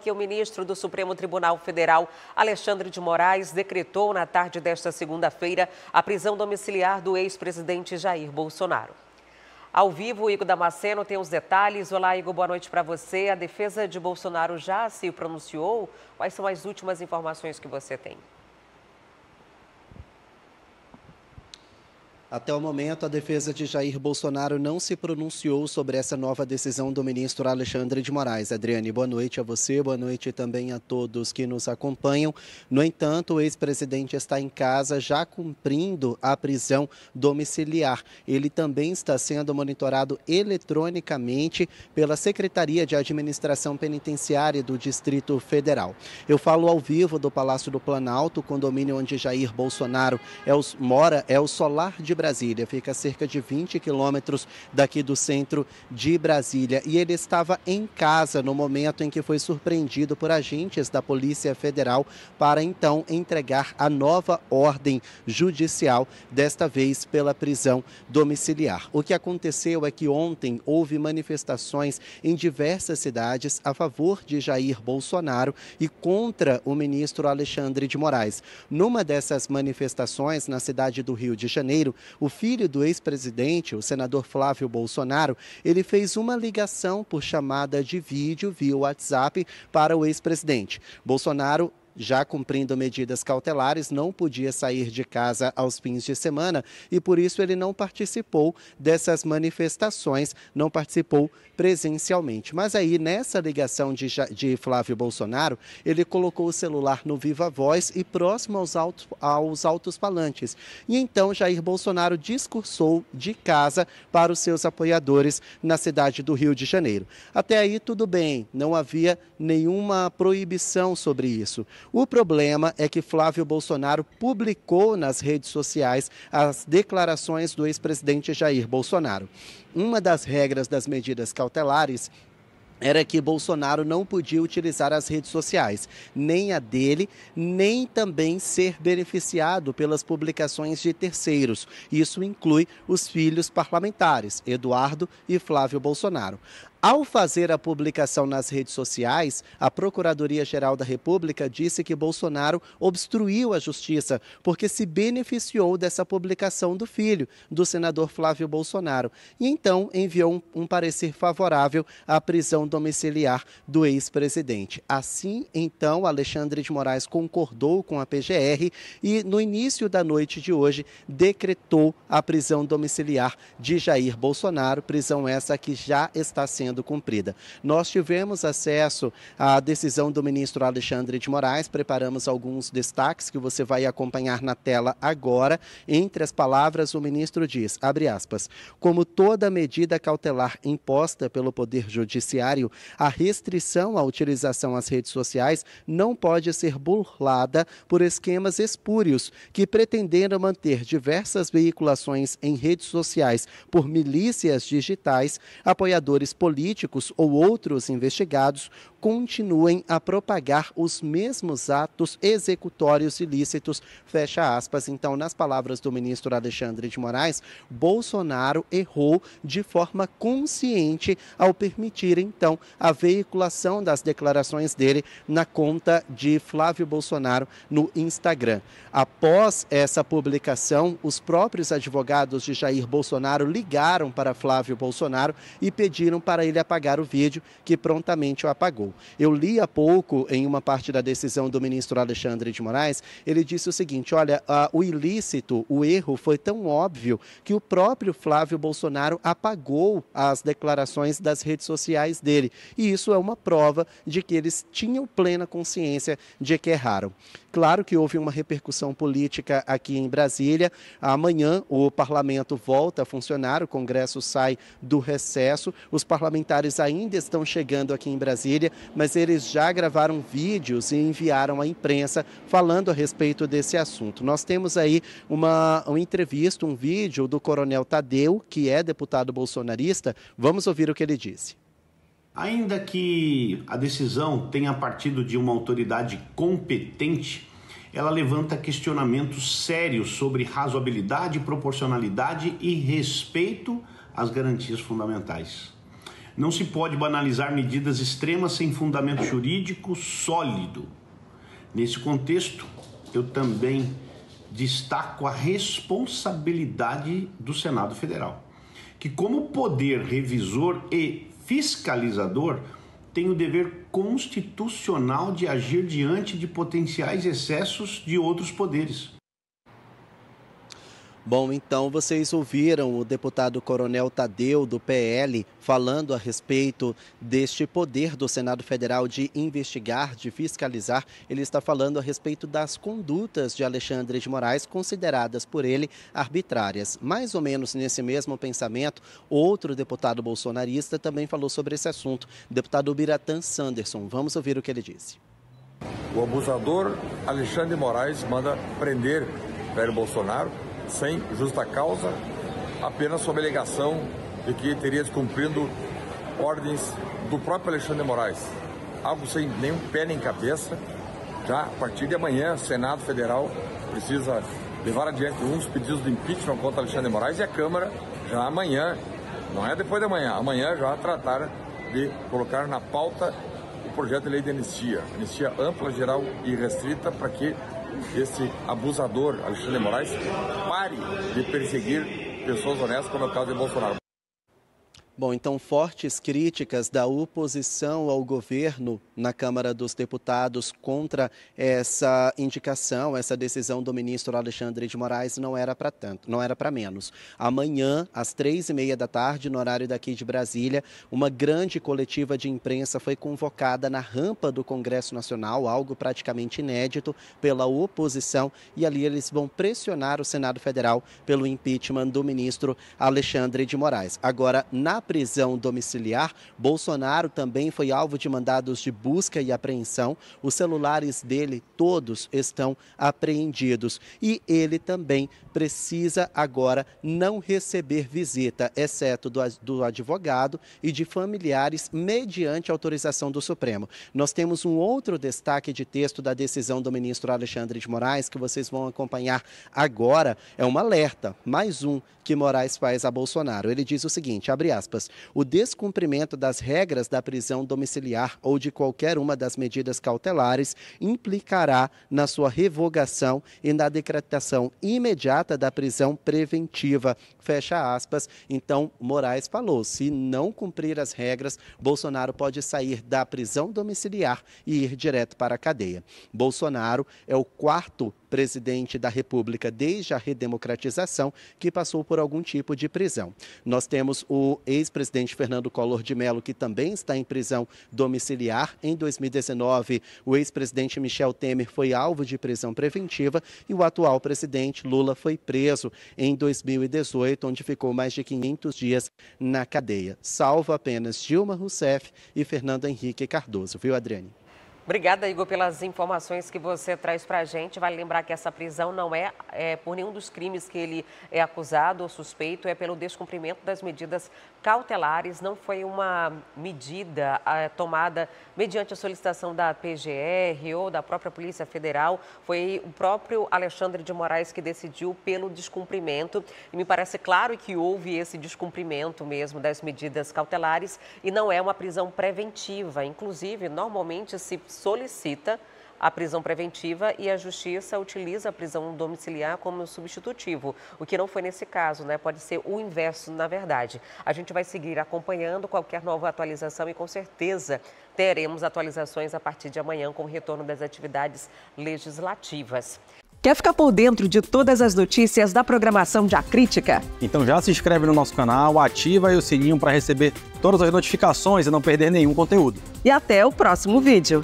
Que o ministro do Supremo Tribunal Federal, Alexandre de Moraes, decretou na tarde desta segunda-feira a prisão domiciliar do ex-presidente Jair Bolsonaro. Ao vivo, Igor Damasceno tem os detalhes. Olá, Igor, boa noite para você. A defesa de Bolsonaro já se pronunciou? Quais são as últimas informações que você tem? Até o momento, a defesa de Jair Bolsonaro não se pronunciou sobre essa nova decisão do ministro Alexandre de Moraes. Adriane, boa noite a você, boa noite também a todos que nos acompanham. No entanto, o ex-presidente está em casa já cumprindo a prisão domiciliar. Ele também está sendo monitorado eletronicamente pela Secretaria de Administração Penitenciária do Distrito Federal. Eu falo ao vivo do Palácio do Planalto, condomínio onde Jair Bolsonaro mora, é o Solar de Brasília, fica a cerca de 20 quilômetros daqui do centro de Brasília. E ele estava em casa no momento em que foi surpreendido por agentes da Polícia Federal para então entregar a nova ordem judicial, desta vez pela prisão domiciliar. O que aconteceu é que ontem houve manifestações em diversas cidades a favor de Jair Bolsonaro e contra o ministro Alexandre de Moraes. Numa dessas manifestações, na cidade do Rio de Janeiro, o filho do ex-presidente, o senador Flávio Bolsonaro, ele fez uma ligação por chamada de vídeo via WhatsApp para o ex-presidente. Bolsonaro, já cumprindo medidas cautelares, não podia sair de casa aos fins de semana e por isso ele não participou dessas manifestações, não participou presencialmente. Mas aí, nessa ligação de Flávio Bolsonaro, ele colocou o celular no Viva Voz e próximo aos altos-falantes. E então Jair Bolsonaro discursou de casa para os seus apoiadores na cidade do Rio de Janeiro. Até aí tudo bem, não havia nenhuma proibição sobre isso. O problema é que Flávio Bolsonaro publicou nas redes sociais as declarações do ex-presidente Jair Bolsonaro. Uma das regras das medidas cautelares era que Bolsonaro não podia utilizar as redes sociais, nem a dele, nem também ser beneficiado pelas publicações de terceiros. Isso inclui os filhos parlamentares, Eduardo e Flávio Bolsonaro. Ao fazer a publicação nas redes sociais, a Procuradoria-Geral da República disse que Bolsonaro obstruiu a justiça porque se beneficiou dessa publicação do filho, do senador Flávio Bolsonaro, e então enviou um parecer favorável à prisão domiciliar do ex-presidente. Assim, então, Alexandre de Moraes concordou com a PGR e, no início da noite de hoje, decretou a prisão domiciliar de Jair Bolsonaro, prisão essa que já está sendo cumprida. Nós tivemos acesso à decisão do ministro Alexandre de Moraes, preparamos alguns destaques que você vai acompanhar na tela agora. Entre as palavras, o ministro diz, abre aspas, como toda medida cautelar imposta pelo Poder Judiciário, a restrição à utilização às redes sociais não pode ser burlada por esquemas espúrios que pretenderam manter diversas veiculações em redes sociais por milícias digitais, apoiadores políticos ou outros investigados continuem a propagar os mesmos atos executórios ilícitos, fecha aspas. Então, nas palavras do ministro Alexandre de Moraes, Bolsonaro errou de forma consciente ao permitir, então, a veiculação das declarações dele na conta de Flávio Bolsonaro no Instagram. Após essa publicação, os próprios advogados de Jair Bolsonaro ligaram para Flávio Bolsonaro e pediram para ele apagar o vídeo, que prontamente o apagou. Eu li há pouco, em uma parte da decisão do ministro Alexandre de Moraes, ele disse o seguinte, olha, o ilícito, o erro foi tão óbvio que o próprio Flávio Bolsonaro apagou as declarações das redes sociais dele. E isso é uma prova de que eles tinham plena consciência de que erraram. Claro que houve uma repercussão política aqui em Brasília. Amanhã o parlamento volta a funcionar, o Congresso sai do recesso. Os parlamentares ainda estão chegando aqui em Brasília, mas eles já gravaram vídeos e enviaram à imprensa falando a respeito desse assunto. Nós temos aí uma entrevista, um vídeo do Coronel Tadeu, que é deputado bolsonarista. Vamos ouvir o que ele disse. Ainda que a decisão tenha partido de uma autoridade competente, ela levanta questionamentos sérios sobre razoabilidade, proporcionalidade e respeito às garantias fundamentais. Não se pode banalizar medidas extremas sem fundamento jurídico sólido. Nesse contexto, eu também destaco a responsabilidade do Senado Federal, que como poder revisor e fiscalizador tem o dever constitucional de agir diante de potenciais excessos de outros poderes. Bom, então vocês ouviram o deputado Coronel Tadeu, do PL, falando a respeito deste poder do Senado Federal de investigar, de fiscalizar. Ele está falando a respeito das condutas de Alexandre de Moraes, consideradas por ele arbitrárias. Mais ou menos nesse mesmo pensamento, outro deputado bolsonarista também falou sobre esse assunto, o deputado Biratã Sanderson. Vamos ouvir o que ele disse. O abusador Alexandre de Moraes manda prender Jair Bolsonaro sem justa causa, apenas sob a alegação de que teria descumprindo ordens do próprio Alexandre de Moraes. Algo sem nenhum pé nem cabeça. Já a partir de amanhã, o Senado Federal precisa levar adiante uns pedidos de impeachment contra Alexandre de Moraes e a Câmara já amanhã, não é depois de amanhã já tratar de colocar na pauta o projeto de lei de anistia ampla, geral e restrita, para que esse abusador, Alexandre de Moraes, pare de perseguir pessoas honestas, como é o caso de Bolsonaro. Bom, então fortes críticas da oposição ao governo na Câmara dos Deputados contra essa indicação, essa decisão do ministro Alexandre de Moraes não era para tanto, não era para menos. Amanhã, às 3h30 da tarde, no horário daqui de Brasília, uma grande coletiva de imprensa foi convocada na rampa do Congresso Nacional, algo praticamente inédito, pela oposição, e ali eles vão pressionar o Senado Federal pelo impeachment do ministro Alexandre de Moraes. Agora, na prisão domiciliar, Bolsonaro também foi alvo de mandados de busca e apreensão. Os celulares dele todos estão apreendidos e ele também precisa agora não receber visita, exceto do advogado e de familiares, mediante autorização do Supremo. Nós temos um outro destaque de texto da decisão do ministro Alexandre de Moraes, que vocês vão acompanhar agora. É um alerta, mais um, que Moraes faz a Bolsonaro. Ele diz o seguinte, abre aspas, o descumprimento das regras da prisão domiciliar ou de qualquer uma das medidas cautelares implicará na sua revogação e na decretação imediata da prisão preventiva. Fecha aspas. Então, Moraes falou, se não cumprir as regras, Bolsonaro pode sair da prisão domiciliar e ir direto para a cadeia. Bolsonaro é o quarto presidente da República desde a redemocratização que passou por algum tipo de prisão. Nós temos o ex-presidente Fernando Collor de Mello, que também está em prisão domiciliar. Em 2019, o ex-presidente Michel Temer foi alvo de prisão preventiva e o atual presidente Lula foi preso em 2018, onde ficou mais de 500 dias na cadeia, salvo apenas Dilma Rousseff e Fernando Henrique Cardoso. Viu, Adriane? Obrigada, Igor, pelas informações que você traz para a gente. Vale lembrar que essa prisão não é por nenhum dos crimes que ele é acusado ou suspeito, é pelo descumprimento das medidas cautelares. Não foi uma medida tomada mediante a solicitação da PGR ou da própria Polícia Federal. Foi o próprio Alexandre de Moraes que decidiu pelo descumprimento. E me parece claro que houve esse descumprimento mesmo das medidas cautelares e não é uma prisão preventiva. Inclusive, normalmente se solicita a prisão preventiva e a Justiça utiliza a prisão domiciliar como substitutivo, o que não foi nesse caso, né? Pode ser o inverso, na verdade. A gente vai seguir acompanhando qualquer nova atualização e com certeza teremos atualizações a partir de amanhã com o retorno das atividades legislativas. Quer ficar por dentro de todas as notícias da programação de A Crítica? Então já se inscreve no nosso canal, ativa aí o sininho para receber todas as notificações e não perder nenhum conteúdo. E até o próximo vídeo.